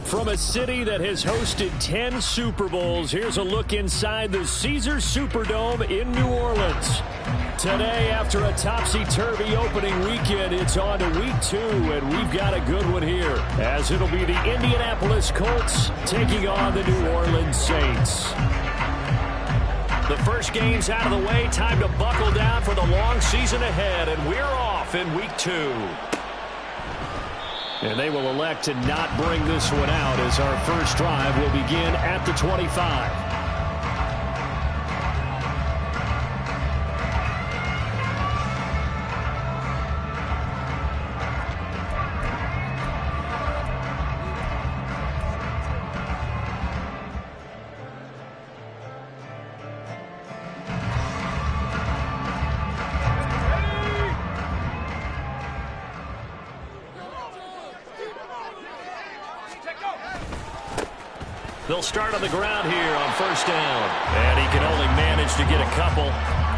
From a city that has hosted 10 Super Bowls, here's a look inside the Caesars Superdome in New Orleans. Today, after a topsy-turvy opening weekend, it's on to week 2, and we've got a good one here, as it'll be the Indianapolis Colts taking on the New Orleans Saints. The first game's out of the way, time to buckle down for the long season ahead, and we're off in week 2. And they will elect to not bring this one out as our first drive will begin at the 25. They'll start on the ground here on first down. And he can only manage to get a couple.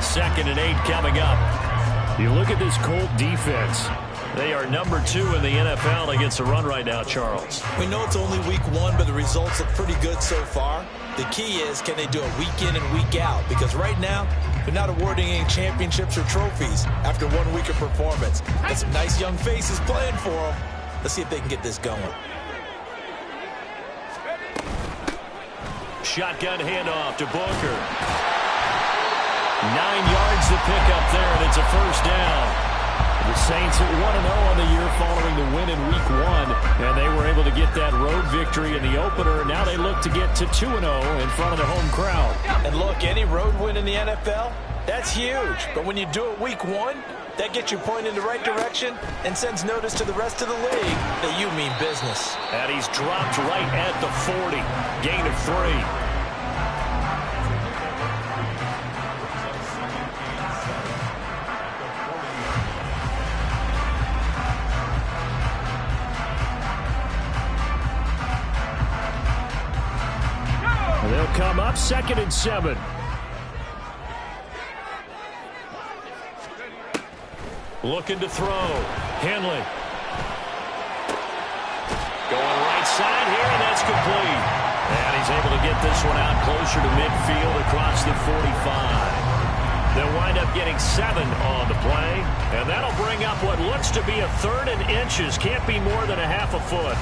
2nd and 8 coming up. You look at this Colt defense. They are number 2 in the NFL against the run right now, Charles. We know it's only week 1, but the results look pretty good so far. The key is, can they do it week in and week out? Because right now, they're not awarding any championships or trophies after 1 week of performance. Got some nice young faces playing for them. Let's see if they can get this going. Shotgun handoff to Booker. 9 yards to pick up there, and it's a first down. The Saints at 1-0 on the year following the win in week 1, and they were able to get that road victory in the opener. Now they look to get to 2-0 in front of the home crowd. And look, any road win in the NFL, that's huge. But when you do it week 1, that gets you pointed in the right direction and sends notice to the rest of the league that you mean business. And he's dropped right at the 40. Gain of 3. They'll come up 2nd and 7. Looking to throw. Henley. Going right side here, and that's complete. And he's able to get this one out closer to midfield across the 45. They'll wind up getting 7 on the play, and that'll bring up what looks to be a 3rd and inches. Can't be more than a half a foot.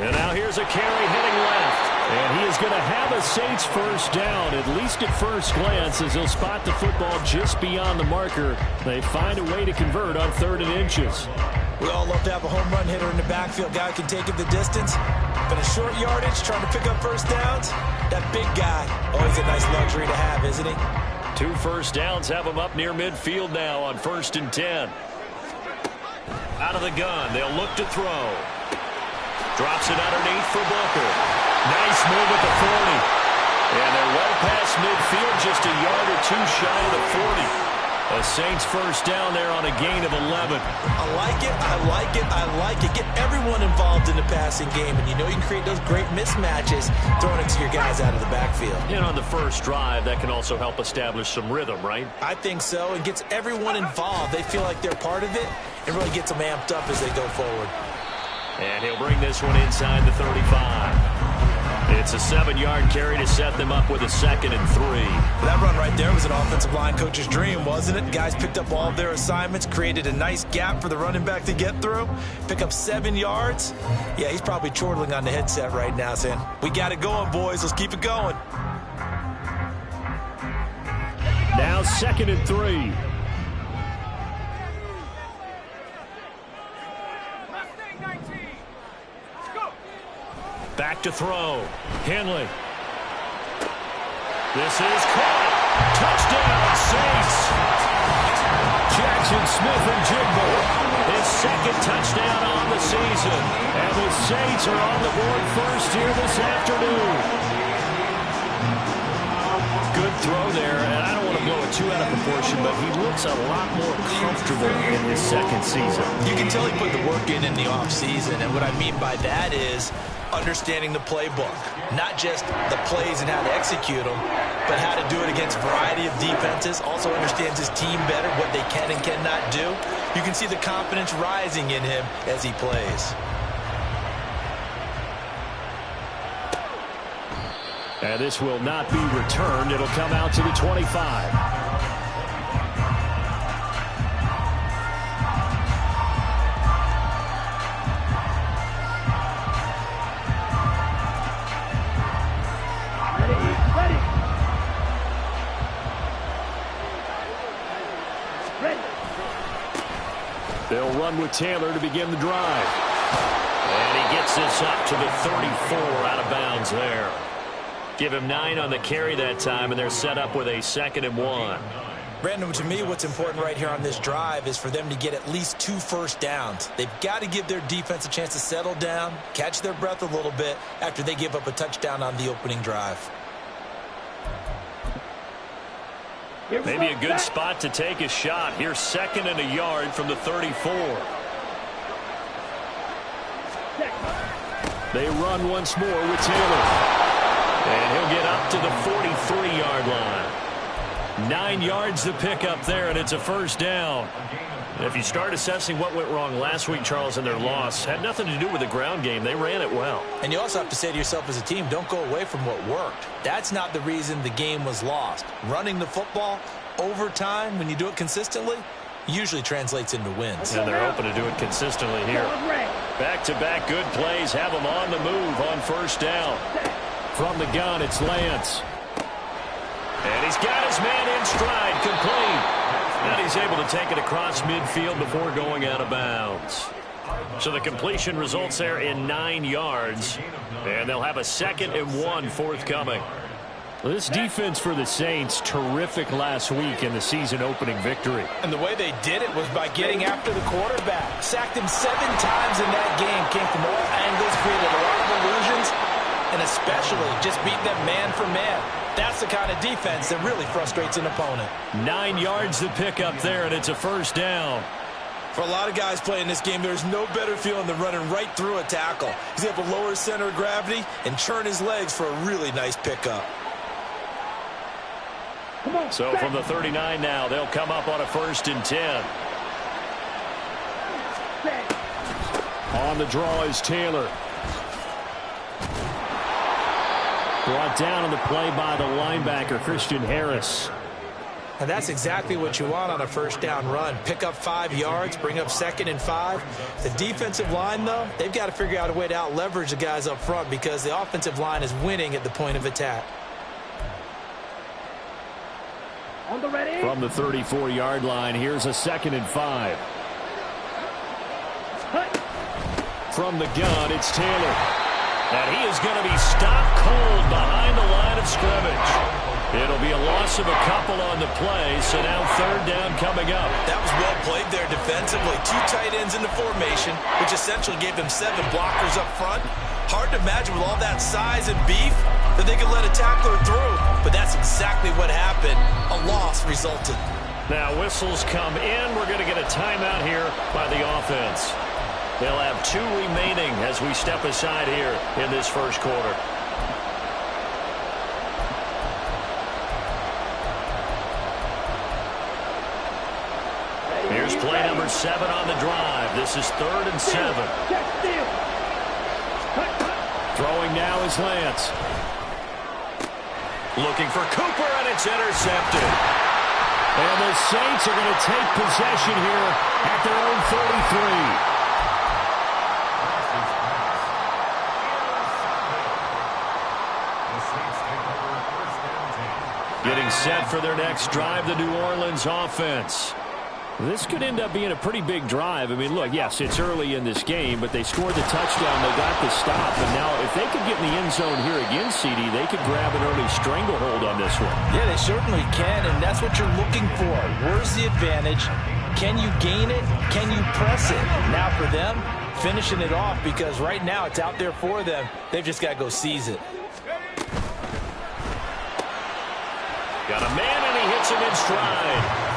And now here's a carry heading left. And he is going to have a Saints first down, at least at first glance, as he'll spot the football just beyond the marker. They find a way to convert on 3rd and inches. We all love to have a home run hitter in the backfield. Guy can take it the distance. But a short yardage, trying to pick up first downs, that big guy, always a nice luxury to have, isn't he? 2 first downs have him up near midfield now on 1st and 10. Out of the gun, they'll look to throw. Drops it underneath for Booker. Nice move at the 40. And they're well past midfield, just a yard or 2 shy of the 40. A Saints first down there on a gain of 11. I like it, I like it, I like it. Get everyone involved in the passing game, and you know you can create those great mismatches throwing it to your guys out of the backfield. And on the first drive, that can also help establish some rhythm, right? I think so. It gets everyone involved. They feel like they're part of it, and really gets them amped up as they go forward. And he'll bring this one inside the 35. It's a 7-yard carry to set them up with a 2nd and 3. That run right there was an offensive line coach's dream, wasn't it? Guys picked up all of their assignments, created a nice gap for the running back to get through, pick up 7 yards. Yeah, he's probably chortling on the headset right now saying, we got it going, boys. Let's keep it going. Now 2nd and 3. Back to throw. Henley. This is caught. Touchdown, Saints. Jackson Smith-Njigba, his second touchdown on the season. And the Saints are on the board first here this afternoon. Good throw there, and I don't want to blow it too out of proportion, but he looks a lot more comfortable in his second season. You can tell he put the work in the offseason, and what I mean by that is understanding the playbook. Not just the plays and how to execute them, but how to do it against a variety of defenses. Also understands his team better, what they can and cannot do. You can see the confidence rising in him as he plays. And this will not be returned. It'll come out to the 25. They'll run with Taylor to begin the drive. And he gets this up to the 34 out of bounds there. Give him 9 on the carry that time, and they're set up with a 2nd and 1. Brandon, to me, what's important right here on this drive is for them to get at least 2 first downs. They've got to give their defense a chance to settle down, catch their breath a little bit after they give up a touchdown on the opening drive. Maybe a good spot to take a shot. Here's 2nd and a yard from the 34. They run once more with Taylor. And he'll get up to the 43-yard line. 9 yards to pick up there, and it's a first down. And if you start assessing what went wrong last week, Charles, in their loss, had nothing to do with the ground game. They ran it well. And you also have to say to yourself as a team, don't go away from what worked. That's not the reason the game was lost. Running the football over time, when you do it consistently, usually translates into wins. And they're hoping to do it consistently here. Back-to-back good plays have them on the move on first down. From the gun, it's Lance. And he's got his man in stride, complete. And he's able to take it across midfield before going out of bounds. So the completion results there in 9 yards. And they'll have a 2nd and 1 forthcoming. This defense for the Saints, terrific last week in the season-opening victory. And the way they did it was by getting after the quarterback. Sacked him 7 times in that game. Came from all angles, created a lot of illusions, and especially just beat them man for man. That's the kind of defense that really frustrates an opponent. 9 yards to pick up there, and it's a first down. For a lot of guys playing this game, there's no better feeling than running right through a tackle. He's able to lower his center of gravity and churn his legs for a really nice pickup. So from the 39 now, they'll come up on a 1st and 10. On the draw is Taylor. Brought down on the play by the linebacker, Christian Harris. And that's exactly what you want on a first down run. Pick up 5 yards, bring up 2nd and 5. The defensive line, though, they've got to figure out a way to out-leverage the guys up front because the offensive line is winning at the point of attack. From the 34-yard line, here's a 2nd and 5. From the gun, it's Taylor. And he is going to be stopped cold behind the line of scrimmage. It'll be a loss of a couple on the play, so now 3rd down coming up. That was well played there defensively. 2 tight ends in the formation, which essentially gave them 7 blockers up front. Hard to imagine with all that size and beef that they could let a tackler through, but that's exactly what happened. A loss resulted. Now whistles come in. We're going to get a timeout here by the offense. They'll have 2 remaining as we step aside here in this first quarter. Here's play number 7 on the drive. This is 3rd and 7. Throwing now is Lance. Looking for Cooper, and it's intercepted. And the Saints are going to take possession here at their own 33. Getting set for their next drive, the New Orleans offense. This could end up being a pretty big drive. I mean, look, yes, it's early in this game, but they scored the touchdown. They got the stop. And now if they could get in the end zone here again, CD, they could grab an early stranglehold on this one. Yeah, they certainly can, and that's what you're looking for. Where's the advantage? Can you gain it? Can you press it? Now for them, finishing it off, because right now it's out there for them. They've just got to go seize it. Got a man, and he hits him in stride.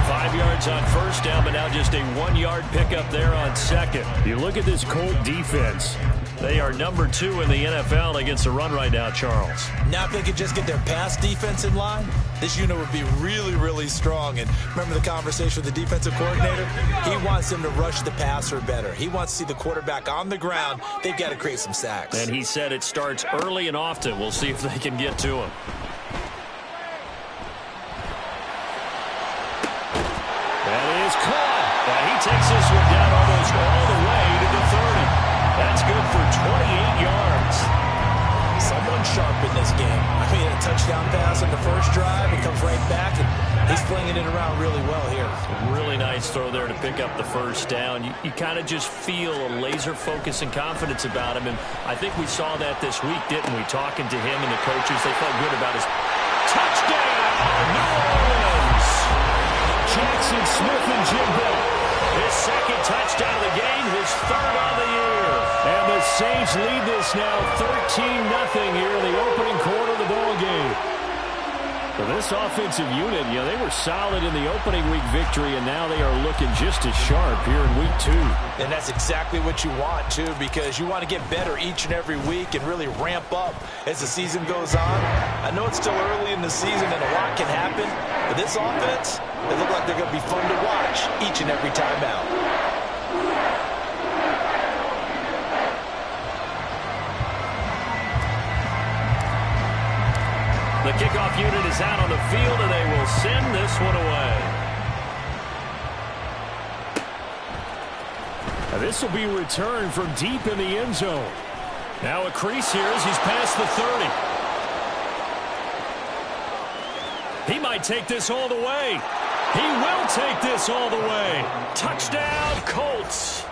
5 yards on first down, but now just a 1-yard pickup there on second. You look at this Colt defense. They are number 2 in the NFL against the run right now, Charles. Now if they could just get their pass defense in line, this unit would be really, really strong. And remember the conversation with the defensive coordinator? He wants them to rush the passer better. He wants to see the quarterback on the ground. They've got to create some sacks. And he said it starts early and often. We'll see if they can get to him. Caught. He takes this one down almost all the way to the 30. That's good for 28 yards. Someone sharp in this game. I mean, a touchdown pass on the first drive. It comes right back, and he's flinging it around really well here. Really nice throw there to pick up the first down. You kind of just feel a laser focus and confidence about him, and I think we saw that this week, didn't we? Talking to him and the coaches, they felt good about his touchdown. New Orleans. Jackson Smith-Njigba, his second touchdown of the game, his third on the year. And the Saints lead this now 13-0 here in the opening quarter of the ball game. So this offensive unit, they were solid in the opening week victory, and now they are looking just as sharp here in week 2. And that's exactly what you want, too, because you want to get better each and every week and really ramp up as the season goes on. I know it's still early in the season and a lot can happen, but this offense, they look like they're going to be fun to watch each and every time out. The kickoff unit is out on the field, and they will send this one away. Now this will be returned from deep in the end zone. Now a crease here as he's past the 30. He might take this all the way. He will take this all the way. Touchdown, Colts.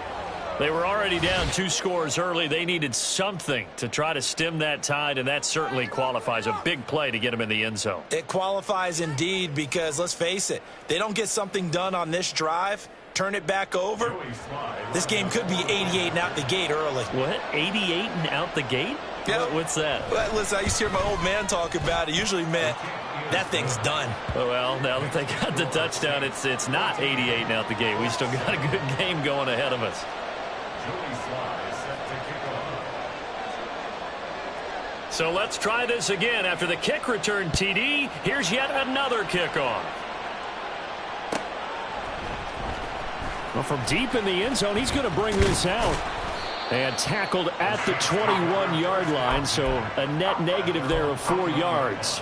They were already down 2 scores early. They needed something to try to stem that tide, and that certainly qualifies. A big play to get them in the end zone. It qualifies indeed because, let's face it, they don't get something done on this drive, turn it back over, this game could be 88 and out the gate early. What? 88 and out the gate? Yep. What's that? Well, listen, I used to hear my old man talk about it. Usually meant that thing's done. Oh, well, now that they got the touchdown, it's not 88 and out the gate. We still got a good game going ahead of us. So let's try this again. After the kick return, TD, here's yet another kickoff. Well, from deep in the end zone, he's going to bring this out. And tackled at the 21-yard line, so a net negative there of 4 yards.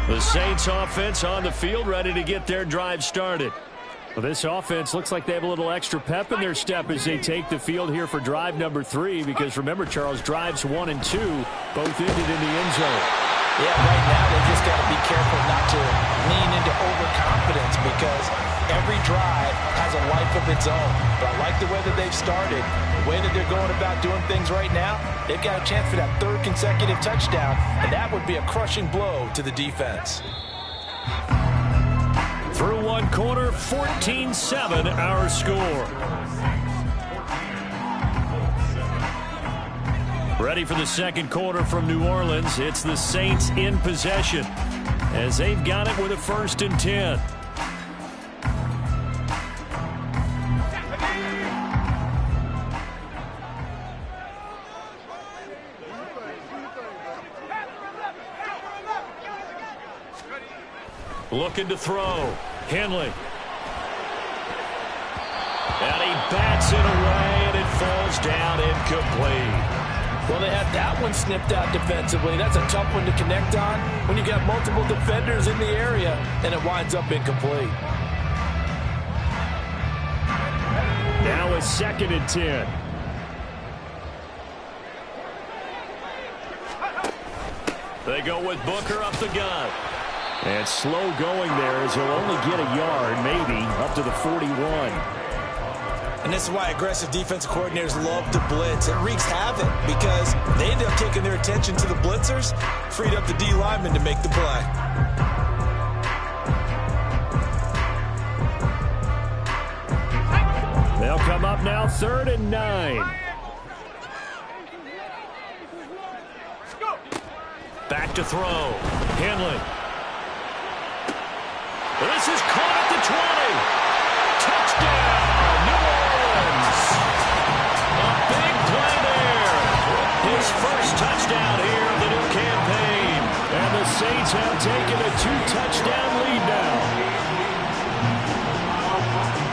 The Saints offense on the field, ready to get their drive started. Well, this offense looks like they have a little extra pep in their step as they take the field here for drive number 3, because remember, Charles, drives 1 and 2 both ended in the end zone. Yeah, right now they just got to be careful not to lean into overconfidence, because every drive has a life of its own. But I like the way that they've started, the way that they're going about doing things right now. They've got a chance for that 3rd consecutive touchdown, and that would be a crushing blow to the defense. Through one quarter, 14-7 our score. Ready for the second quarter from New Orleans. It's the Saints in possession as they've got it with a 1st and 10. Looking to throw. Henley. And he bats it away, and it falls down incomplete. Well, they had that one snipped out defensively. That's a tough one to connect on when you got multiple defenders in the area, and it winds up incomplete. Now it's 2nd and 10. They go with Booker up the gut. And slow going there as he'll only get a yard, maybe, up to the 41. And this is why aggressive defensive coordinators love to blitz. It wreaks havoc because they end up taking their attention to the blitzers, freed up the D lineman to make the play. They'll come up now 3rd and 9. Back to throw. Henley. This is caught at the 20. Touchdown, New Orleans. A big play there. His first touchdown here of the new campaign. And the Saints have taken a 2-touchdown lead now.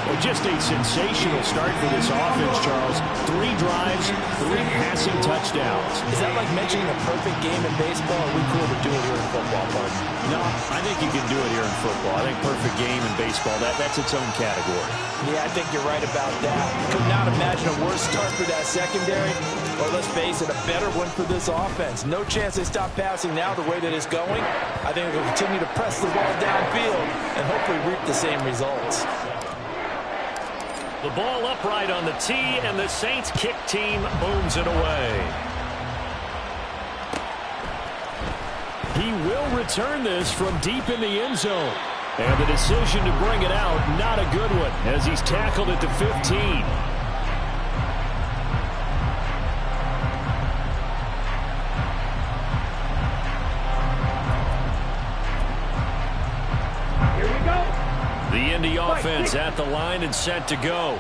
Well, just a sensational start for this offense, Charles. 3 drives, 3 passing touchdowns. Is that like mentioning a perfect game in baseball? Or are we cool to do it here in football, partner? No, I think you can do it here in football. I think perfect game in baseball, that's its own category. Yeah, I think you're right about that. Could not imagine a worse start for that secondary. Or let's face it, a better one for this offense. No chance they stop passing now the way that it's going. I think they'll continue to press the ball downfield and hopefully reap the same results. The ball upright on the tee, and the Saints kick team booms it away. He will return this from deep in the end zone. And the decision to bring it out, not a good one, as he's tackled at the 15. The Indy offense at the line and set to go.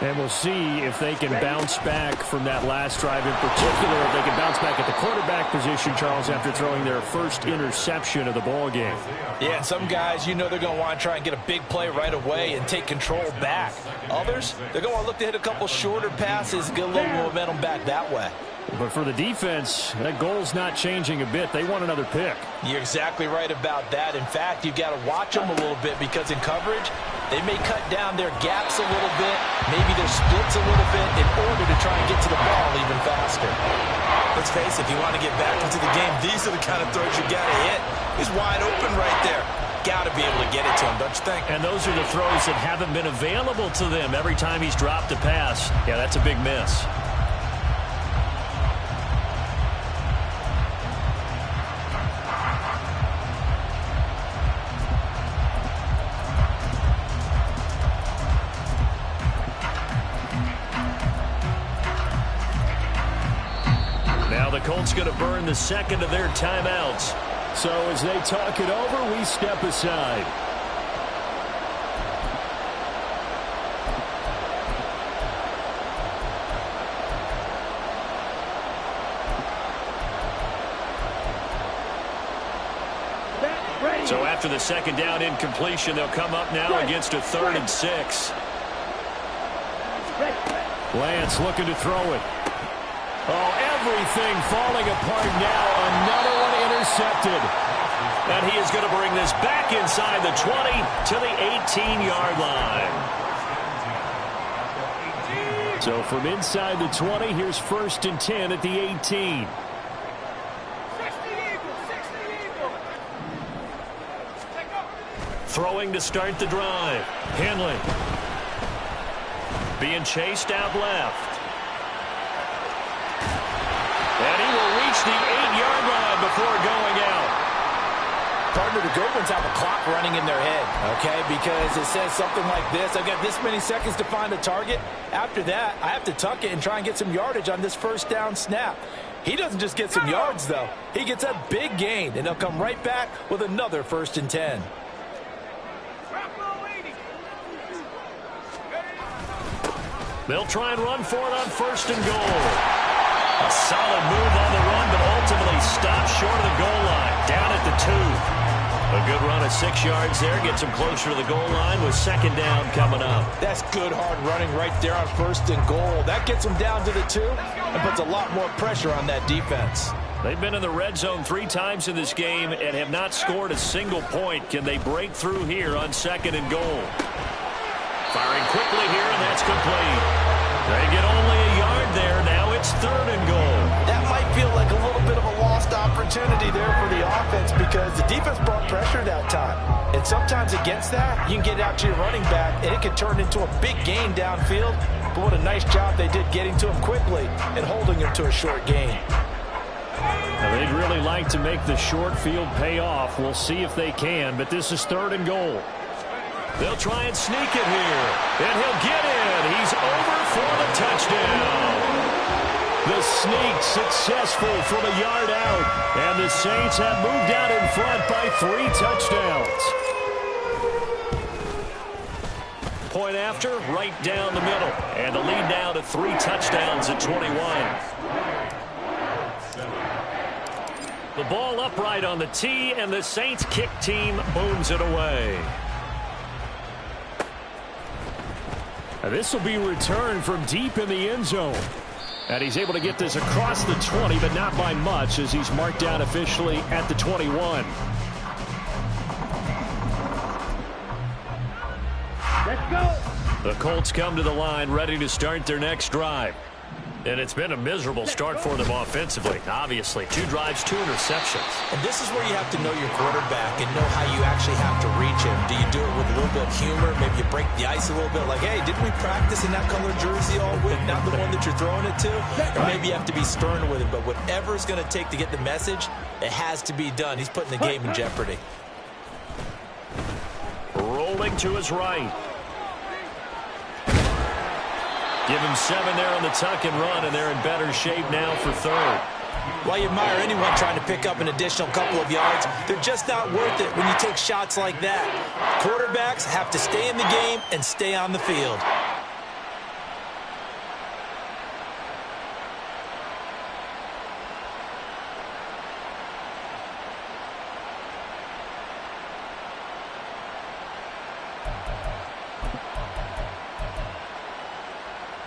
And we'll see if they can bounce back from that last drive in particular. If they can bounce back at the quarterback position, Charles, after throwing their first interception of the ball game. Yeah, some guys, you know they're going to want to try and get a big play right away and take control back. Others, they're going to look to hit a couple shorter passes, get a little momentum back that way. But for the defense, that goal's not changing a bit. They want another pick. You're exactly right about that. In fact, you've got to watch them a little bit because in coverage, they may cut down their gaps a little bit, maybe their splits a little bit in order to try and get to the ball even faster. Let's face it, if you want to get back into the game, these are the kind of throws you got to hit. He's wide open right there. Got to be able to get it to him, don't you think? And those are the throws that haven't been available to them every time he's dropped a pass. Yeah, that's a big miss. The Colts going to burn the second of their timeouts. So as they talk it over, we step aside. So after the second down incompletion, they'll come up now against a 3rd and 6. Lance looking to throw it. Oh, everything falling apart now. Another one intercepted. And he is going to bring this back inside the 20 to the 18-yard line. So from inside the 20, here's 1st and 10 at the 18. Throwing to start the drive. Henley. Being chased out left. And he will reach the 8-yard line before going out. Partner, the good ones have a clock running in their head, okay? Because it says something like this. I've got this many seconds to find a target. After that, I have to tuck it and try and get some yardage on this first down snap. He doesn't just get some yards, though. He gets a big gain, and he'll come right back with another 1st and 10. They'll try and run for it on 1st and goal. A solid move on the run, but ultimately stopped short of the goal line, down at the 2. A good run of 6 yards there. Gets him closer to the goal line with second down coming up. That's good hard running right there on first and goal. That gets them down to the 2 and puts a lot more pressure on that defense. They've been in the red zone 3 times in this game and have not scored a single point. Can they break through here on second and goal? Firing quickly here, and that's complete. They get only a yard there. Now it's third and goal. That might feel like a little bit of a lost opportunity there for the offense because the defense brought pressure that time. And sometimes against that, you can get out to your running back, and it can turn into a big gain downfield. But what a nice job they did getting to him quickly and holding him to a short gain. Now, they'd really like to make the short field pay off. We'll see if they can, but this is third and goal. They'll try and sneak it here, and he'll get in. He's over for the touchdown. The sneak successful from a yard out, and the Saints have moved out in front by 3 touchdowns. Point after, right down the middle, and the lead now to 3 touchdowns at 21. The ball upright on the tee, and the Saints kick team booms it away. This will be returned from deep in the end zone. And he's able to get this across the 20, but not by much as he's marked down officially at the 21. Let's go. The Colts come to the line ready to start their next drive. And it's been a miserable start for them offensively. Obviously, 2 drives, 2 interceptions. And this is where you have to know your quarterback and know how you actually have to reach him. Do you do it with a little bit of humor? Maybe you break the ice a little bit like, hey, didn't we practice in that color jersey all week? Not the one that you're throwing it to? Or maybe you have to be stern with him. But whatever it's going to take to get the message, it has to be done. He's putting the game in jeopardy. Rolling to his right. Give him 7 there on the tuck and run, and they're in better shape now for third. While you admire anyone trying to pick up an additional couple of yards, they're just not worth it when you take shots like that. Quarterbacks have to stay in the game and stay on the field.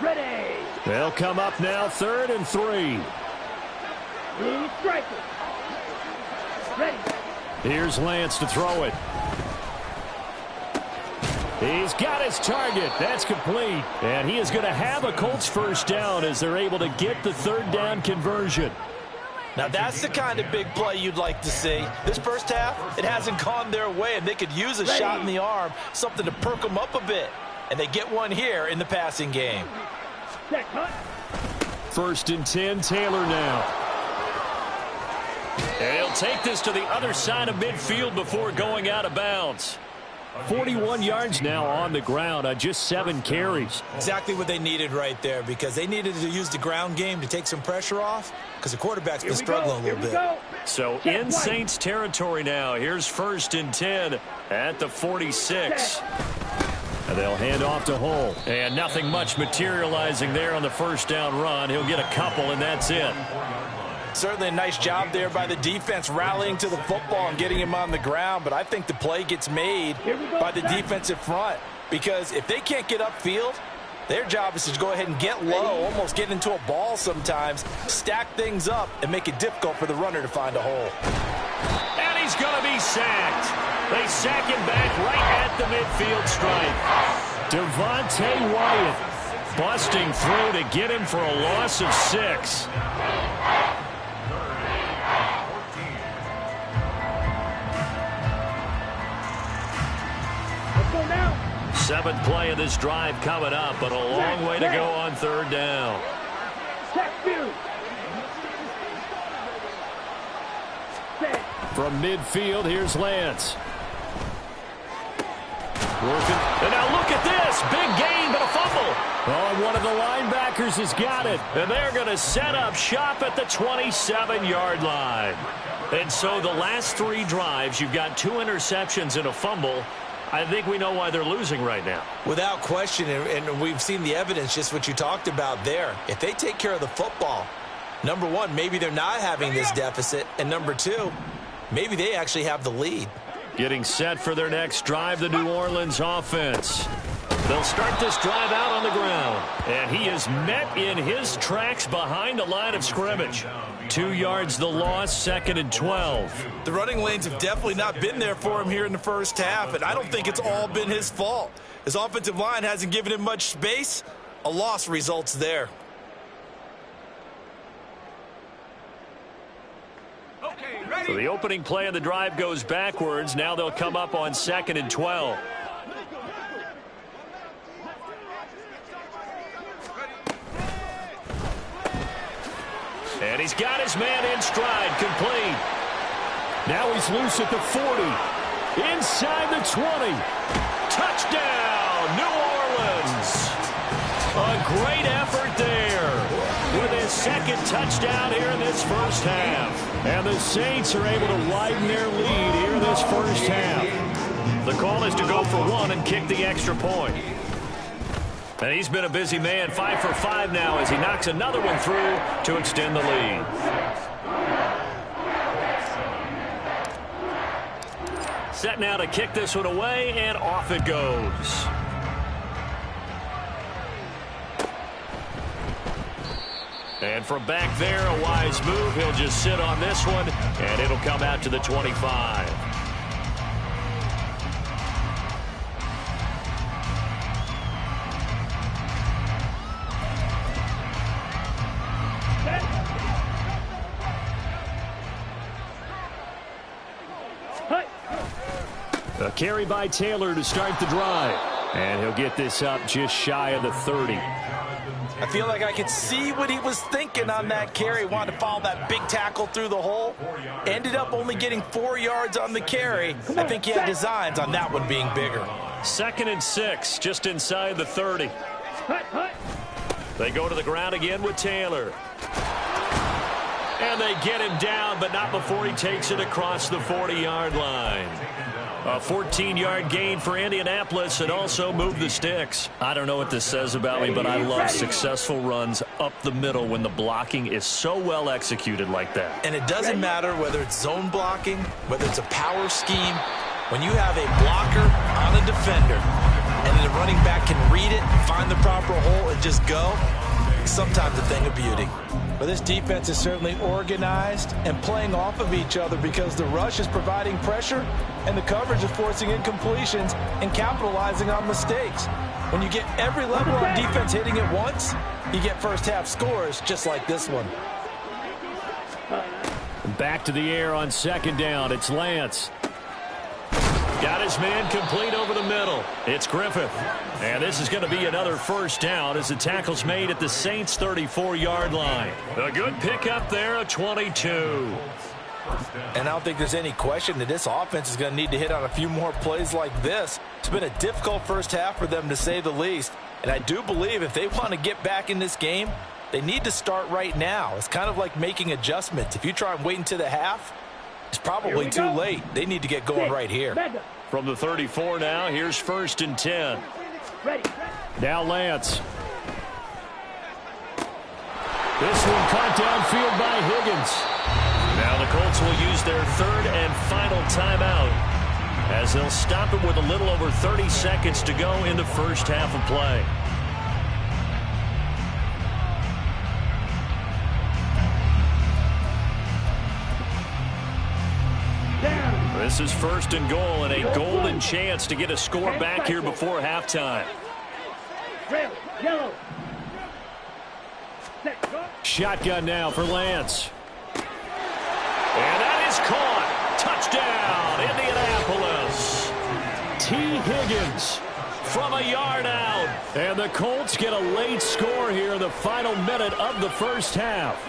Ready. They'll come up now, 3rd and 3. Lead striker. Ready. Here's Lance to throw it. He's got his target. That's complete. And he is going to have a Colts first down as they're able to get the 3rd down conversion. Now that's the kind of big play you'd like to see. This first half, it hasn't gone their way, and they could use a shot in the arm, something to perk them up a bit. And they get one here in the passing game. Check, cut. 1st and 10, Taylor now. And he'll take this to the other side of midfield before going out of bounds. 41 yards now on the ground on just 7 carries. Exactly what they needed right there, because they needed to use the ground game to take some pressure off, because the quarterback's been struggling a little bit. So in Saints territory now. Here's 1st and 10 at the 46. And they'll hand off to Hull. And nothing much materializing there on the first down run. He'll get a couple, and that's it. Certainly a nice job there by the defense rallying to the football and getting him on the ground. But I think the play gets made by the defensive front. Because if they can't get upfield, their job is to go ahead and get low, almost get into a ball sometimes, stack things up, and make it difficult for the runner to find a hole. And he's going to be sacked. They sack him back right at the midfield stripe. Devontae Wyatt busting through to get him for a loss of 6. Let's go now. 7th play of this drive coming up, but a long way to go on 3rd down. Check view. From midfield, here's Lance. Working. And now look at this. Big gain, but a fumble. Oh, and one of the linebackers has got it. And they're going to set up shop at the 27-yard line. And so the last 3 drives, you've got 2 interceptions and a fumble. I think we know why they're losing right now. Without question, and we've seen the evidence, just what you talked about there. If they take care of the football, number 1, maybe they're not having this deficit. And number 2, maybe they actually have the lead. Getting set for their next drive, the New Orleans offense. They'll start this drive out on the ground. And he is met in his tracks behind the line of scrimmage. 2 yards the loss, 2nd and 12. The running lanes have definitely not been there for him here in the first half, and I don't think it's all been his fault. His offensive line hasn't given him much space. A loss results there. So the opening play of the drive goes backwards. Now they'll come up on 2nd and 12. And he's got his man in stride, complete. Now he's loose at the 40. Inside the 20. Touchdown, New Orleans. A great effort there with his 2nd touchdown here in this first half. And the Saints are able to widen their lead here in this first half. The call is to go for 1 and kick the extra point. And he's been a busy man, 5 for 5 now as he knocks another one through to extend the lead. Set now to kick this one away, and off it goes. And from back there, a wise move. He'll just sit on this one, and it'll come out to the 25. A carry by Taylor to start the drive. And he'll get this up just shy of the 30. I feel like I could see what he was thinking on that carry. Wanted to follow that big tackle through the hole. Ended up only getting 4 yards on the carry. I think he had designs on that one being bigger. 2nd and 6, just inside the 30. They go to the ground again with Taylor. And they get him down, but not before he takes it across the 40-yard line. A 14-yard gain for Indianapolis and also moved the sticks. I don't know what this says about me, but I love successful runs up the middle when the blocking is so well executed like that. And it doesn't matter whether it's zone blocking, whether it's a power scheme. When you have a blocker on a defender and then the running back can read it, find the proper hole, and just go, sometimes a thing of beauty. But this defense is certainly organized and playing off of each other because the rush is providing pressure and the coverage is forcing incompletions and capitalizing on mistakes. When you get every level on defense hitting it once, you get first half scores just like this one. Back to the air on 2nd down. It's Lance. Got his man complete over the middle. It's Griffith. And this is going to be another first down as the tackle's made at the Saints' 34-yard line. A good pickup there, a 22. And I don't think there's any question that this offense is going to need to hit on a few more plays like this. It's been a difficult first half for them, to say the least. And I do believe if they want to get back in this game, they need to start right now. It's kind of like making adjustments. If you try and wait until the half, it's probably too late. They need to get going right here. From the 34 now, here's 1st and 10. Now Lance. This one caught downfield by Higgins. Now the Colts will use their 3rd and final timeout as they'll stop it with a little over 30 seconds to go in the first half of play. This is 1st and goal and a golden chance to get a score back here before halftime. Shotgun now for Lance. And that is caught. Touchdown, Indianapolis. T. Higgins from a yard out. And the Colts get a late score here in the final minute of the first half.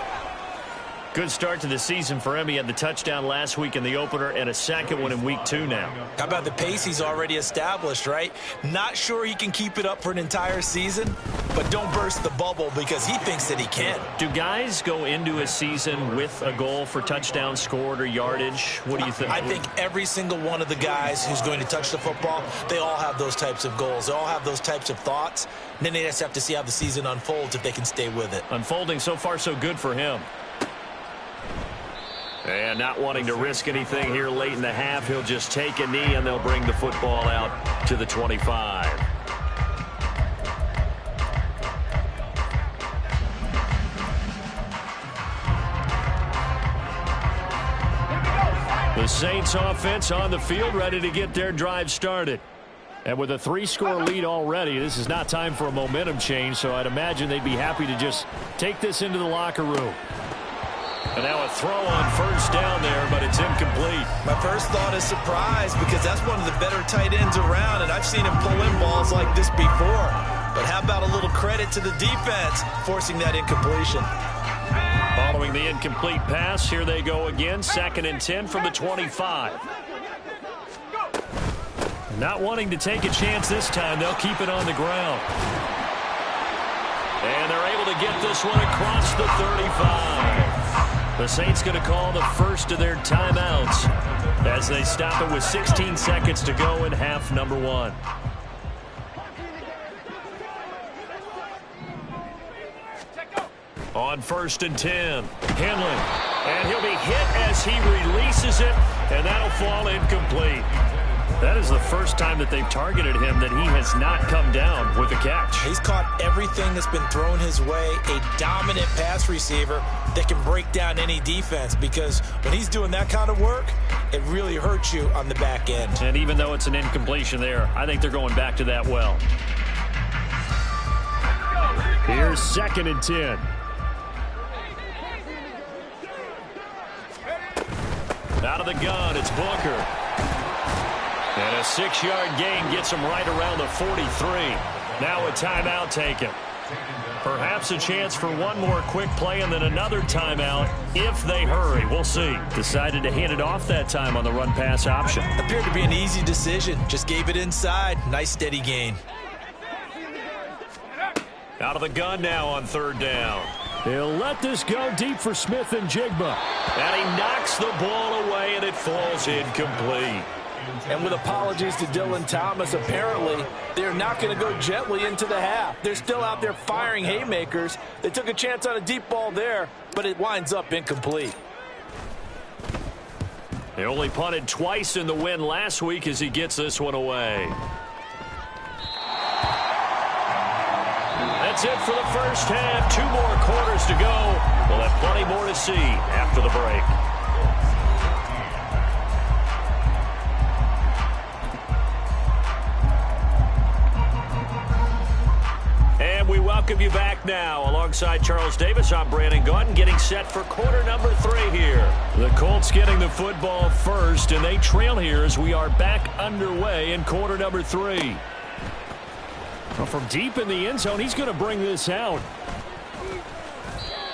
Good start to the season for him. He had the touchdown last week in the opener and a 2nd one in week 2 now. How about the pace he's already established, right? Not sure he can keep it up for an entire season, but don't burst the bubble because he thinks that he can. Do guys go into a season with a goal for touchdown scored or yardage? What do you think? I think every single one of the guys who's going to touch the football, they all have those types of goals. They all have those types of thoughts. And then they just have to see how the season unfolds if they can stay with it. Unfolding so far so good for him. And not wanting to risk anything here late in the half, he'll just take a knee and they'll bring the football out to the 25. The Saints offense on the field, ready to get their drive started. And with a 3-score lead already, this is not time for a momentum change, so I'd imagine they'd be happy to just take this into the locker room. And now a throw on first down there, but it's incomplete. My first thought is surprise, because that's one of the better tight ends around, and I've seen him pull in balls like this before. But how about a little credit to the defense forcing that incompletion? Following the incomplete pass, here they go again, 2nd and 10 from the 25. Not wanting to take a chance this time, they'll keep it on the ground. And they're able to get this one across the 35. The Saints going to call the first of their timeouts as they stop it with 16 seconds to go in half number 1. On 1st and 10, Henley. And he'll be hit as he releases it, and that'll fall incomplete. That is the first time that they've targeted him that he has not come down with a catch. He's caught everything that's been thrown his way, a dominant pass receiver that can break down any defense, because when he's doing that kind of work, it really hurts you on the back end. And even though it's an incompletion there, I think they're going back to that well. Here's 2nd and 10. Out of the gun, it's Booker. And a 6-yard gain gets him right around the 43. Now a timeout taken. Perhaps a chance for one more quick play and then another timeout if they hurry. We'll see. Decided to hand it off that time on the run-pass option. Appeared to be an easy decision. Just gave it inside. Nice steady gain. Out of the gun now on 3rd down. He'll let this go deep for Smith and Jigba. And he knocks the ball away, and it falls incomplete. And with apologies to Dylan Thomas, apparently they're not going to go gently into the half. They're still out there firing haymakers. They took a chance on a deep ball there, but it winds up incomplete. They only punted twice in the win last week as he gets this one away. That's it for the first half. 2 more quarters to go. We'll have plenty more to see after the break. And we welcome you back now. Alongside Charles Davis, I'm Brandon Gaudin, getting set for quarter number 3 here. The Colts getting the football first, and they trail here as we are back underway in quarter number 3. Well, from deep in the end zone, he's going to bring this out.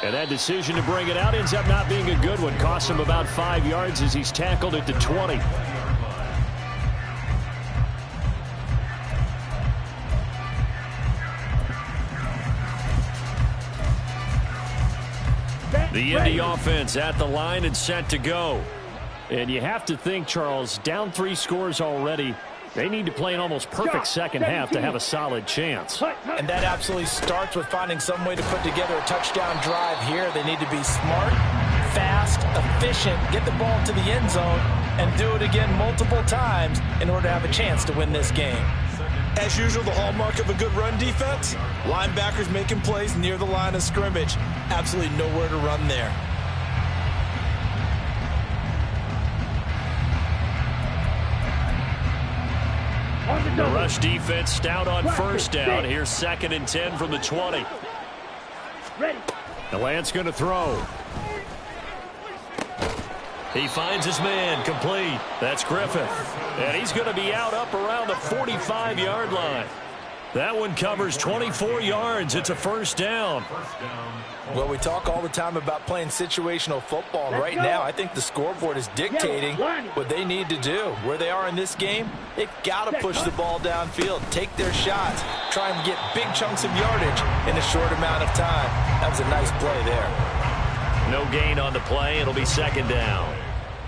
And that decision to bring it out ends up not being a good one. Costs him about 5 yards as he's tackled at the 20. The Indy offense at the line and set to go. And you have to think, Charles, down 3 scores already. They need to play an almost perfect second half to have a solid chance. And that absolutely starts with finding some way to put together a touchdown drive here. They need to be smart, fast, efficient, get the ball to the end zone, and do it again multiple times in order to have a chance to win this game. As usual, the hallmark of a good run defense, linebackers making plays near the line of scrimmage. Absolutely nowhere to run there. The rush defense stout on first down. Here's 2nd and 10 from the 20. The Lance going to throw. He finds his man, complete. That's Griffith. And he's going to be out up around the 45-yard line. That one covers 24 yards. It's a first down. Well, we talk all the time about playing situational football. And right now, I think the scoreboard is dictating what they need to do. Where they are in this game, they've got to push the ball downfield, take their shots, try and get big chunks of yardage in a short amount of time. That was a nice play there. No gain on the play. It'll be 2nd down.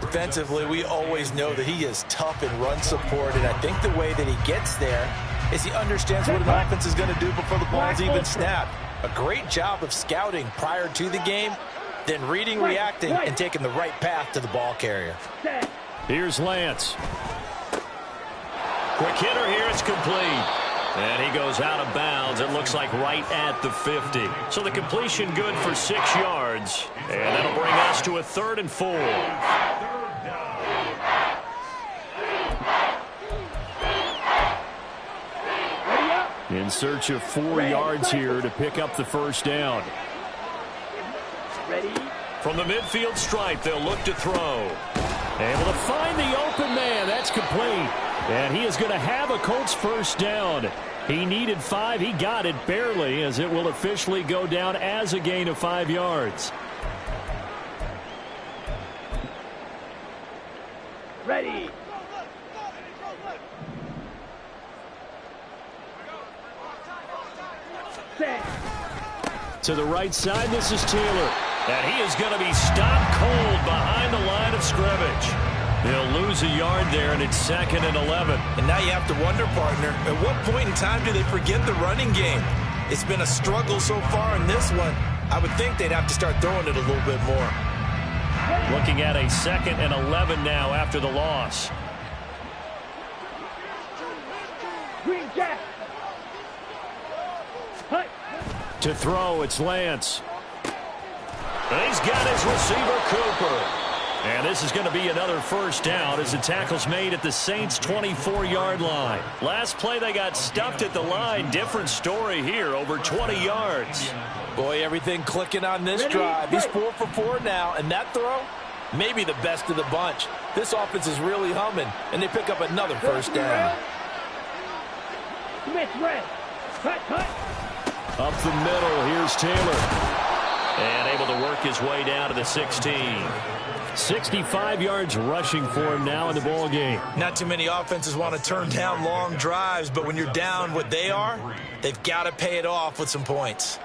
Defensively, we always know that he is tough in run support, and I think the way that he gets there is he understands what an offense is going to do before the ball's even snapped. A great job of scouting prior to the game, then reading, reacting, and taking the right path to the ball carrier. Here's Lance. Quick hitter here. It's complete. And he goes out of bounds. It looks like right at the 50. So the completion good for 6 yards. And that'll bring us to a 3rd and 4. In search of 4 yards here to pick up the first down. Ready? From the midfield stripe, they'll look to throw. Able to find the open man. That's complete. And he is going to have a Colts first down. He needed 5. He got it barely, as it will officially go down as a gain of 5 yards. Ready? Set. To the right side, this is Taylor. And he is going to be stopped cold behind the line of scrimmage. He'll lose a yard there, and it's 2nd and 11. And now you have to wonder, partner, at what point in time do they forget the running game? It's been a struggle so far in this one. I would think they'd have to start throwing it a little bit more. Looking at a 2nd and 11 now after the loss. Green Jack. Hut. To throw, it's Lance. And he's got his receiver, Cooper. And this is going to be another first down as the tackle's made at the Saints' 24-yard line. Last play, they got stuffed at the line. Different story here, over 20 yards. Boy, everything clicking on this drive. He's 4 for 4 now, and that throw, maybe the best of the bunch. This offense is really humming, and they pick up another first down. Commit red. Cut, cut. Up the middle, here's Taylor. And able to work his way down to the 16. 65 yards rushing for him now in the ball game. Not too many offenses want to turn down long drives, but when you're down what they are, they've got to pay it off with some points.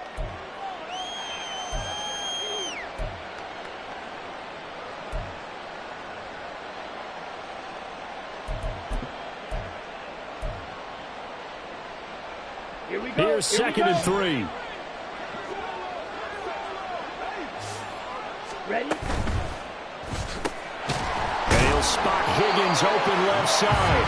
Here we go. Here's 2nd and 3. Ready? And he'll spot Higgins open left side.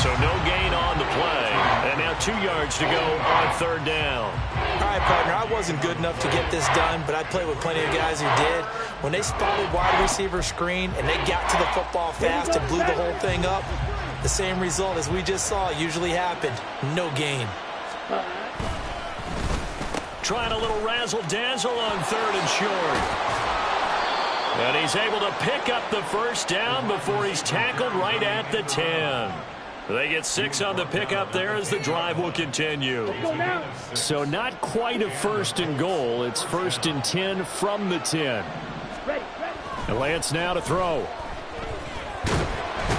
So no gain on the play. And now 2 yards to go on 3rd down. All right, partner, I wasn't good enough to get this done, but I played with plenty of guys who did. When they spotted wide receiver screen and they got to the football fast and blew the whole thing up, the same result as we just saw usually happened. No gain. Trying a little razzle-dazzle on 3rd and short. And he's able to pick up the first down before he's tackled right at the 10. They get 6 on the pickup there as the drive will continue. So not quite a 1st and goal. It's 1st and 10 from the 10. And Lance now to throw.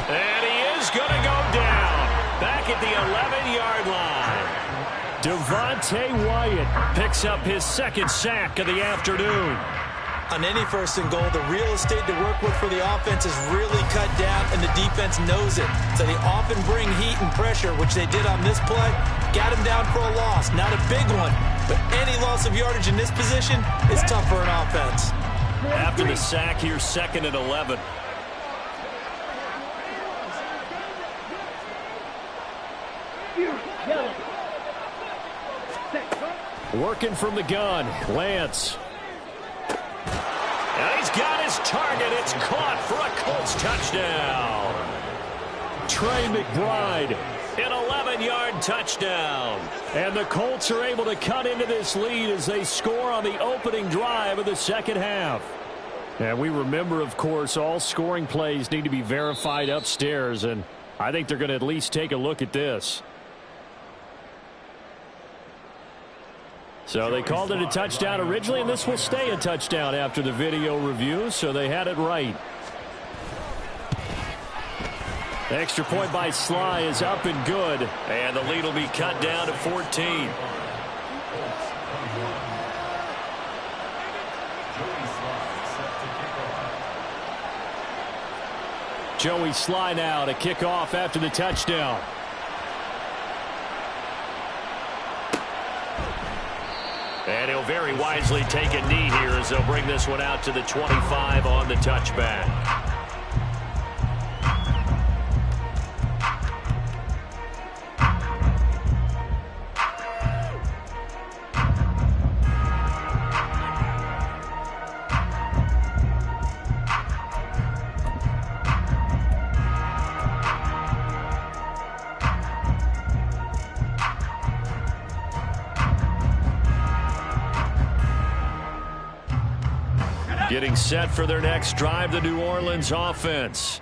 And he is going to go down. Back at the 11-yard line. Devontae Wyatt picks up his 2nd sack of the afternoon. On any 1st and goal, the real estate to work with for the offense is really cut down, and the defense knows it. So they often bring heat and pressure, which they did on this play. Got him down for a loss. Not a big one, but any loss of yardage in this position is tough for an offense. After the sack, here's 2nd and 11. Working from the gun, Lance. And he's got his target. It's caught for a Colts touchdown. Trey McBride, an 11-yard touchdown. And the Colts are able to cut into this lead as they score on the opening drive of the 2nd half. And we remember, of course, all scoring plays need to be verified upstairs, and I think they're going to at least take a look at this. So they called it a touchdown originally, and this will stay a touchdown after the video review, so they had it right. The extra point by Sly is up and good, and the lead will be cut down to 14. Joey Sly now to kick off after the touchdown. And he'll very wisely take a knee here as they'll bring this one out to the 25 on the touchback. Getting set for their next drive, the New Orleans offense.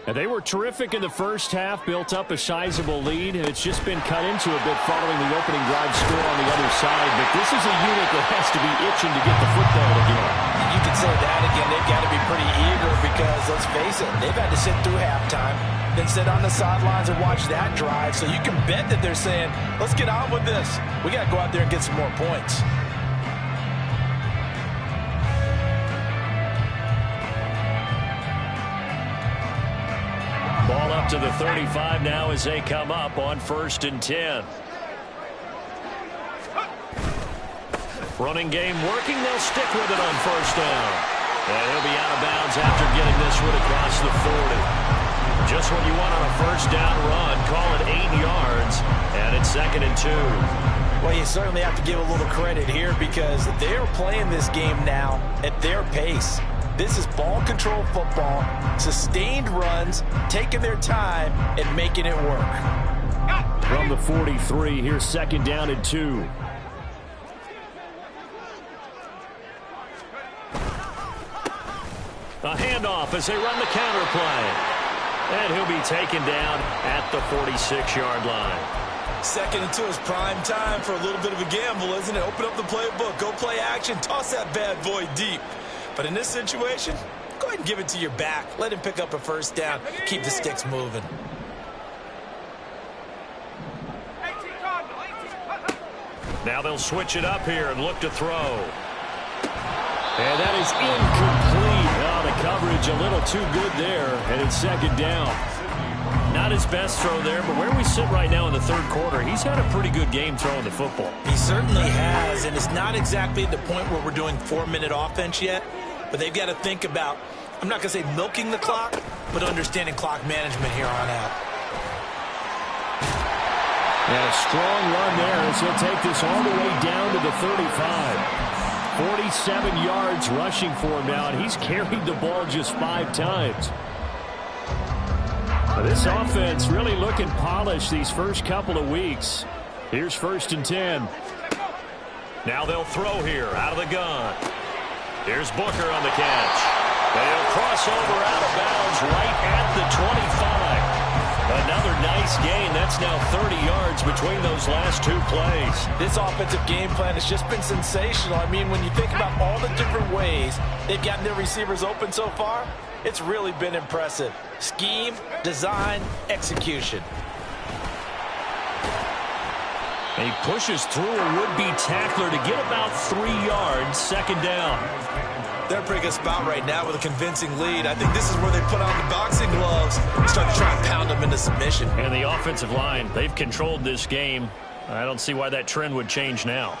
And they were terrific in the first half, built up a sizable lead, and it's just been cut into a bit following the opening drive score on the other side. But this is a unit that has to be itching to get the football again. You can say that again. They've got to be pretty eager because, let's face it, they've had to sit through halftime, then sit on the sidelines and watch that drive. So you can bet that they're saying, let's get on with this. We got to go out there and get some more points. Ball up to the 35 now as they come up on 1st and 10. Running game working. They'll stick with it on 1st down. And he'll be out of bounds after getting this one across the 40. Just what you want on a 1st down run. Call it 8 yards. And it's 2nd and 2. Well, you certainly have to give a little credit here because they're playing this game now at their pace. This is ball control football, sustained runs, taking their time, and making it work. From the 43, here's 2nd down and 2. A handoff as they run the counter play. And he'll be taken down at the 46-yard line. 2nd and 2 is prime time for a little bit of a gamble, isn't it? Open up the playbook, go play action, toss that bad boy deep. But in this situation, go ahead and give it to your back. Let him pick up a 1st down. Keep the sticks moving. Now they'll switch it up here and look to throw. And that is incomplete. Oh, the coverage a little too good there. And it's 2nd down. Not his best throw there, but where we sit right now in the 3rd quarter, he's had a pretty good game throwing the football. He certainly has, and it's not exactly at the point where we're doing 4-minute offense yet. But they've got to think about, I'm not going to say milking the clock, but understanding clock management here on out. And a strong run there as he'll take this all the way down to the 35. 47 yards rushing for him now, and he's carried the ball just 5 times. This offense really looking polished these first couple of weeks. Here's 1st and 10. Now they'll throw here out of the gun. Here's Booker on the catch. They'll cross over out of bounds right at the 25. Another nice gain. That's now 30 yards between those last 2 plays. This offensive game plan has just been sensational. I mean, when you think about all the different ways they've gotten their receivers open so far, it's really been impressive. Scheme, design, execution. He pushes through a would-be tackler to get about 3 yards, 2nd down. They're in a pretty good spot right now with a convincing lead. I think this is where they put on the boxing gloves and start to try and pound them into submission. And the offensive line, they've controlled this game. I don't see why that trend would change now.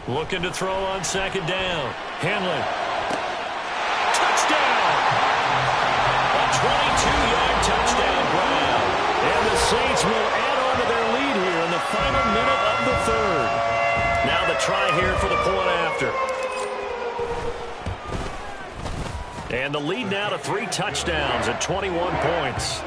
Looking to throw on 2nd down. Henley. Touchdown! A 22-yard touchdown grab. And the Saints will add on to their lead here in the final minute of the 3rd. Now the try here for the point after. And the lead now to 3 touchdowns at 21 points.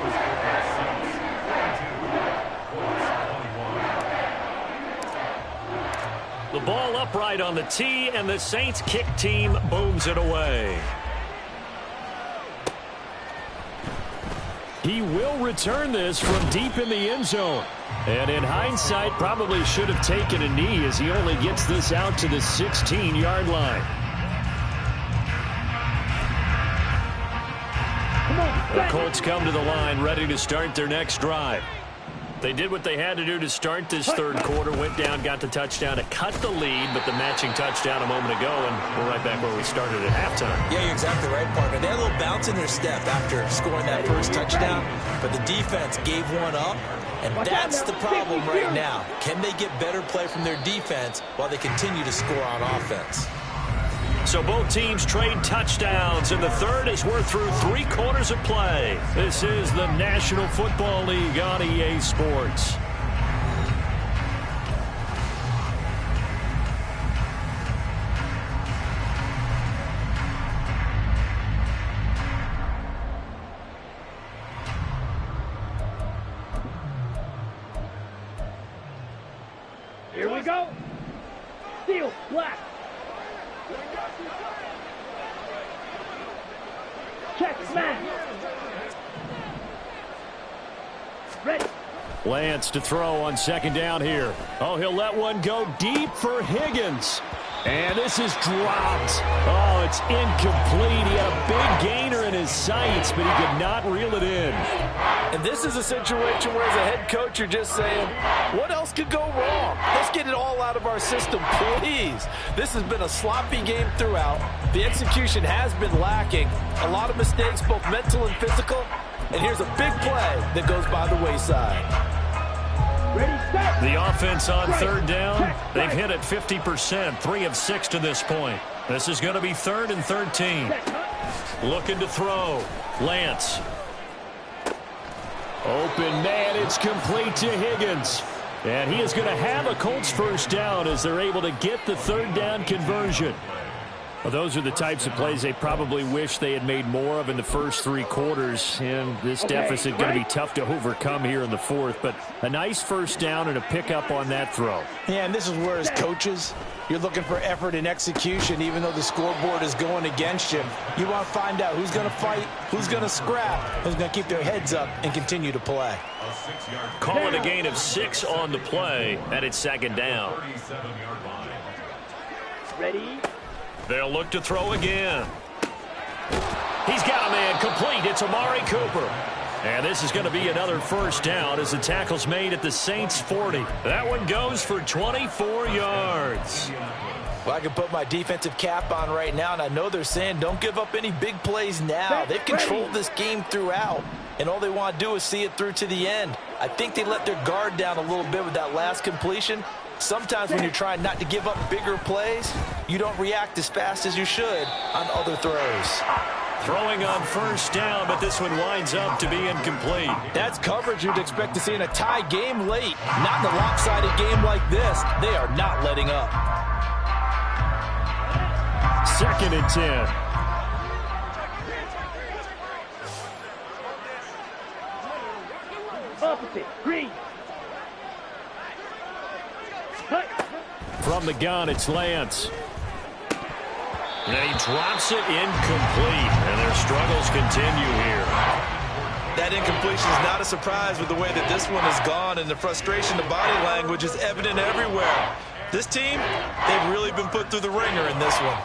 The ball upright on the tee, and the Saints kick team booms it away. He will return this from deep in the end zone. And in hindsight, probably should have taken a knee as he only gets this out to the 16-yard line. The Colts come to the line ready to start their next drive. They did what they had to do to start this third quarter, went down, got the touchdown to cut the lead, but the matching touchdown a moment ago, and we're right back where we started at halftime. Yeah, you're exactly right, partner. They had a little bounce in their step after scoring that first touchdown, but the defense gave one up, and that's the problem right now. Can they get better play from their defense while they continue to score on offense? So both teams trade touchdowns in the third as we're through 3 quarters of play. This is the National Football League on EA Sports. Here we go. Steel, black. Check, man. Ready. Lance to throw on second down here. Oh, he'll let one go deep for Higgins. And this is dropped. Oh, it's incomplete. He had a big gainer in his sights, but he could not reel it in. And this is a situation where, as a head coach, you're just saying, what else could go wrong? Let's get it all out of our system, please. This has been a sloppy game throughout. The execution has been lacking. A lot of mistakes, both mental and physical. And here's a big play that goes by the wayside. Ready, set. The offense on third down, they've hit it 50%, 3 of 6 to this point. This is going to be 3rd and 13. Looking to throw. Lance. Open man, it's complete to Higgins. And he is going to have a Colts first down as they're able to get the third down conversion. Well, those are the types of plays they probably wish they had made more of in the first 3 quarters. And this deficit going to be tough to overcome here in the fourth. But a nice first down and a pickup on that throw. Yeah, and this is where, as coaches, you're looking for effort and execution, even though the scoreboard is going against you. You want to find out who's going to fight, who's going to scrap, who's going to keep their heads up and continue to play. Call it a gain of 6 on the play, and it's second down. Ready. They'll look to throw again. He's got a man complete. It's Amari Cooper. And this is going to be another first down as the tackle's made at the Saints 40. That one goes for 24 yards. Well, I can put my defensive cap on right now, and I know they're saying don't give up any big plays now. They've controlled this game throughout, and all they want to do is see it through to the end. I think they let their guard down a little bit with that last completion. Sometimes when you're trying not to give up bigger plays, you don't react as fast as you should on other throws. Throwing on first down, but this one winds up to be incomplete. That's coverage you'd expect to see in a tie game late. Not in a lopsided game like this. They are not letting up. 2nd and 10. Opposite. Green. Cut. From the gun, it's Lance. And he drops it incomplete, and their struggles continue here. That incompletion is not a surprise with the way that this one has gone, and the frustration, the body language is evident everywhere. This team, they've really been put through the ringer in this one.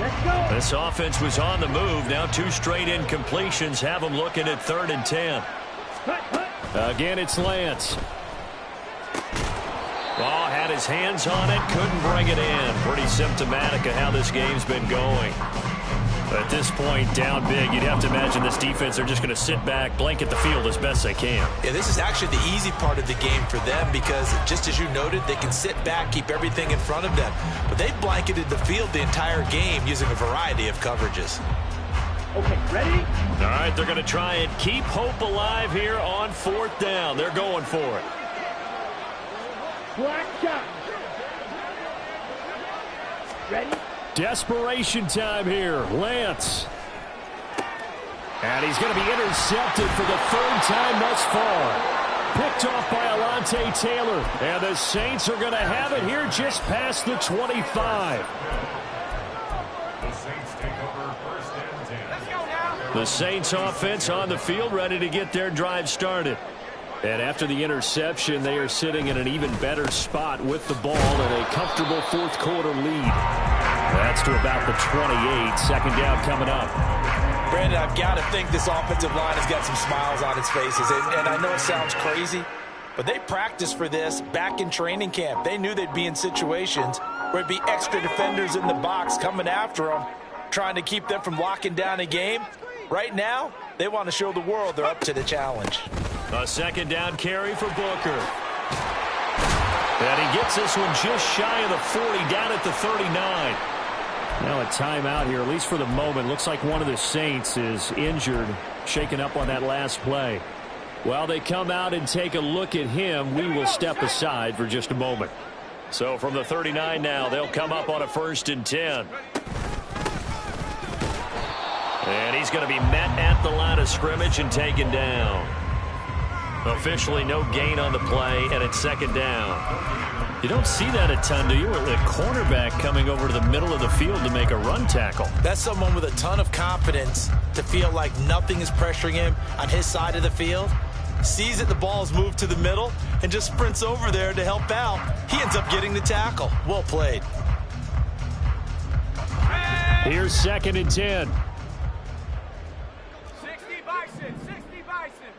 Let's go. This offense was on the move. Now 2 straight incompletions have them looking at 3rd and 10. Cut, cut. Again, it's Lance. Oh, had his hands on it, couldn't bring it in. Pretty symptomatic of how this game's been going. At this point, down big, you'd have to imagine this defense, they're just going to sit back, blanket the field as best they can. Yeah, this is actually the easy part of the game for them because, just as you noted, they can sit back, keep everything in front of them. But they've blanketed the field the entire game using a variety of coverages. Okay, ready? All right, they're going to try and keep hope alive here on 4th down. They're going for it. Black shot. Ready? Desperation time here. Lance. And he's going to be intercepted for the 3rd time thus far. Picked off by Alontae Taylor. And the Saints are going to have it here just past the 25. The Saints offense on the field ready to get their drive started. And after the interception, they are sitting in an even better spot with the ball and a comfortable 4th quarter lead. That's to about the 28. 2nd down coming up. Brandon, I've got to think this offensive line has got some smiles on its faces. And I know it sounds crazy, but they practiced for this back in training camp. They knew they'd be in situations where it'd be extra defenders in the box coming after them, trying to keep them from locking down a game. Right now, they want to show the world they're up to the challenge. A second down carry for Booker. And he gets this one just shy of the 40, down at the 39. Now a timeout here, at least for the moment. Looks like one of the Saints is injured, shaken up on that last play. While they come out and take a look at him, we will step aside for just a moment. So from the 39 now, they'll come up on a 1st and 10. And he's going to be met at the line of scrimmage and taken down. Officially no gain on the play, and it's 2nd down. You don't see that a ton, do you? A cornerback coming over to the middle of the field to make a run tackle. That's someone with a ton of confidence to feel like nothing is pressuring him on his side of the field. Sees that the ball's moved to the middle and just sprints over there to help out. He ends up getting the tackle. Well played. Here's 2nd and 10. 60 Bison, 60 Bison.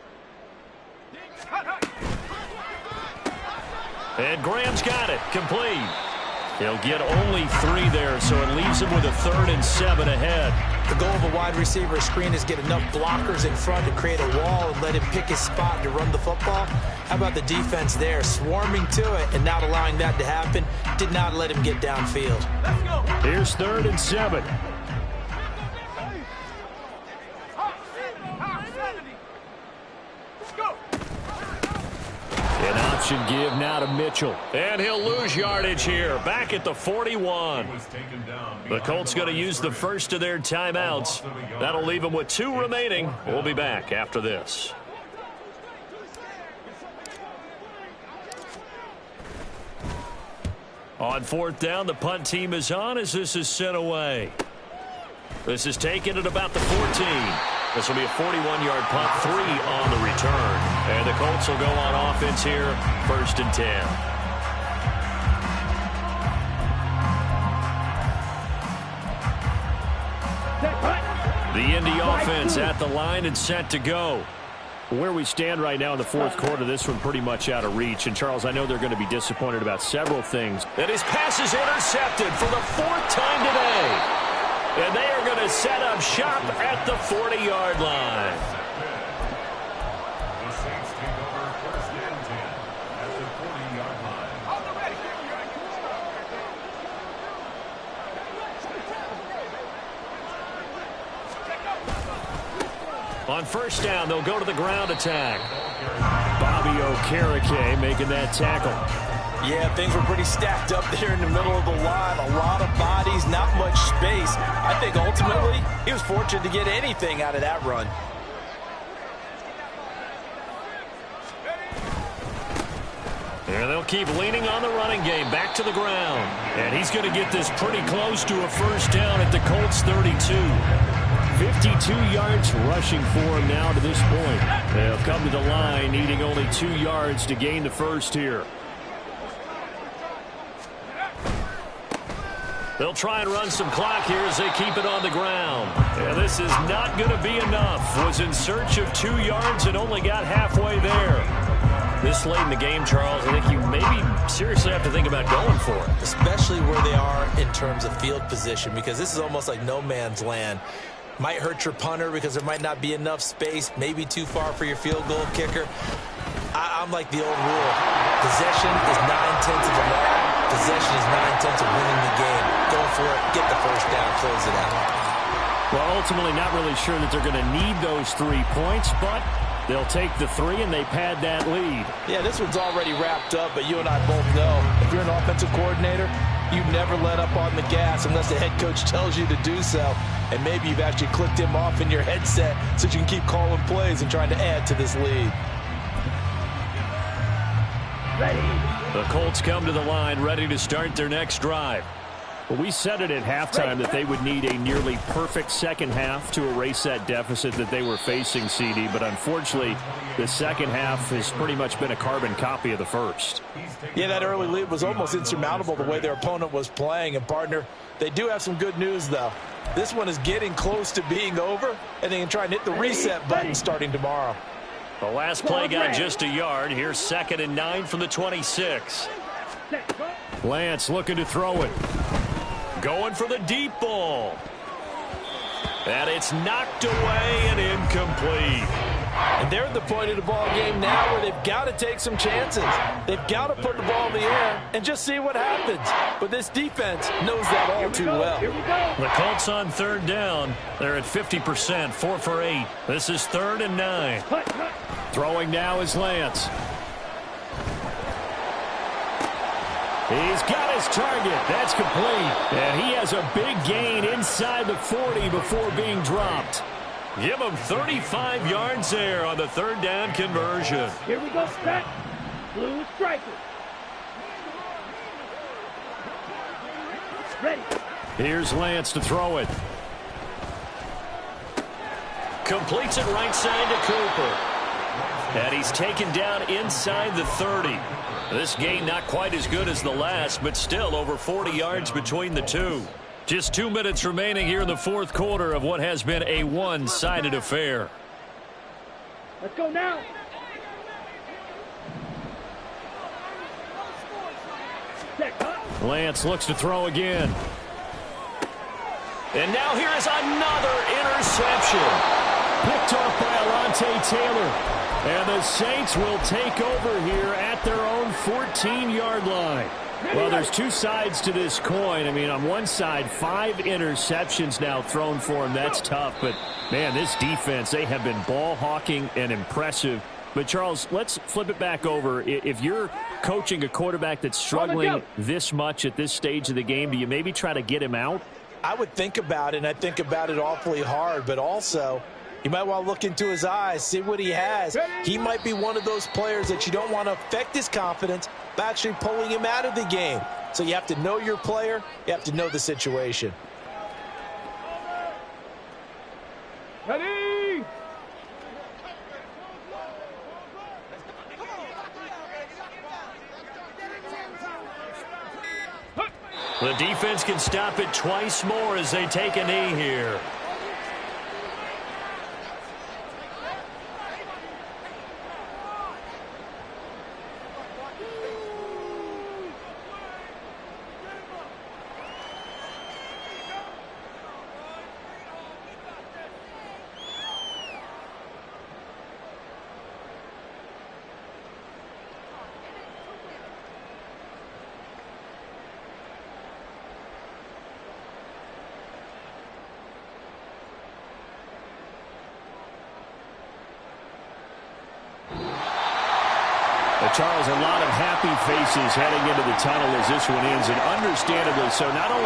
And Graham's got it. Complete. He'll get only 3 there, so it leaves him with a 3rd and 7 ahead. The goal of a wide receiver screen is get enough blockers in front to create a wall and let him pick his spot to run the football. How about the defense there, swarming to it and not allowing that to happen? Did not let him get downfield. Let's go. Here's 3rd and 7. An option give now to Mitchell. And he'll lose yardage here. Back at the 41. The Colts going to use the first of their timeouts. That'll leave them with 2 remaining. We'll be back after this. On 4th down, the punt team is on as this is sent away. This is taken at about the 14. This will be a 41-yard punt, 3 on the return. And the Colts will go on offense here, 1st and 10. The Indy offense at the line and set to go. Where we stand right now in the 4th quarter, this one pretty much out of reach. And, Charles, I know they're going to be disappointed about several things. And his pass is intercepted for the 4th time today. And they are going to set up shop at the 40-yard line. The Saints take over 1st and 10 at the 40-yard line. On 1st down, they'll go to the ground attack. Bobby Okereke making that tackle. Yeah, things were pretty stacked up there in the middle of the line. A lot of bodies, not much space. I think ultimately he was fortunate to get anything out of that run. And they'll keep leaning on the running game. Back to the ground. And he's going to get this pretty close to a 1st down at the Colts 32. 52 yards rushing for him now to this point. They'll come to the line needing only 2 yards to gain the 1st here. They'll try and run some clock here as they keep it on the ground. And this is not going to be enough. Was in search of 2 yards and only got halfway there. This late in the game, Charles, I think you maybe seriously have to think about going for it. Especially where they are in terms of field position, because this is almost like no man's land. Might hurt your punter because there might not be enough space, maybe too far for your field goal kicker. I'm like the old rule. Possession is 9/10 of the law. Possession is 9/10 of winning the game. Go for it, get the 1st down, close it out. Well, ultimately not really sure that they're going to need those 3 points, but they'll take the 3 and they pad that lead. Yeah, this one's already wrapped up, but you and I both know if you're an offensive coordinator, you never let up on the gas unless the head coach tells you to do so. And maybe you've actually clicked him off in your headset so you can keep calling plays and trying to add to this lead. Ready. The Colts come to the line ready to start their next drive. Well, we said it at halftime that they would need a nearly perfect second half to erase that deficit that they were facing, CD. But unfortunately, the second half has pretty much been a carbon copy of the first. Yeah, that early lead was almost insurmountable the way their opponent was playing. And, partner, they do have some good news, though. This one is getting close to being over, and they can try and hit the reset button starting tomorrow. The last play got just a yard. Here's 2nd and 9 from the 26. Lance looking to throw it. Going for the deep ball. And it's knocked away and incomplete. And they're at the point of the ball game now where they've got to take some chances. They've got to put the ball in the air and just see what happens. But this defense knows that all too well. The Colts on 3rd down. They're at 50%, 4 for 8. This is 3rd and 9. Throwing now is Lance. He's got his target. That's complete. And he has a big gain inside the 40 before being dropped. Give him 35 yards there on the 3rd down conversion. Here we go, set. Blue striker. Ready. Here's Lance to throw it. Completes it right side to Cooper. And he's taken down inside the 30. This gain not quite as good as the last, but still over 40 yards between the two. Just 2 minutes remaining here in the 4th quarter of what has been a one-sided affair. Let's go now. Lance looks to throw again. And now here is another interception. Picked off by Alontae Taylor. And the Saints will take over here at their own 14-yard line. Well, there's two sides to this coin. I mean, on one side, 5 interceptions now thrown for him. That's tough. But, man, this defense, they have been ball hawking and impressive. But, Charles, let's flip it back over. If you're coaching a quarterback that's struggling this much at this stage of the game, do you maybe try to get him out? I would think about it, and I think about it awfully hard. But also, you might want to look into his eyes, see what he has. He might be one of those players that you don't want to affect his confidence by actually pulling him out of the game. So you have to know your player. You have to know the situation. Ready. The defense can stop it twice more as they take a knee here. Charles, a lot of happy faces heading into the tunnel as this one ends, and understandably so. Not only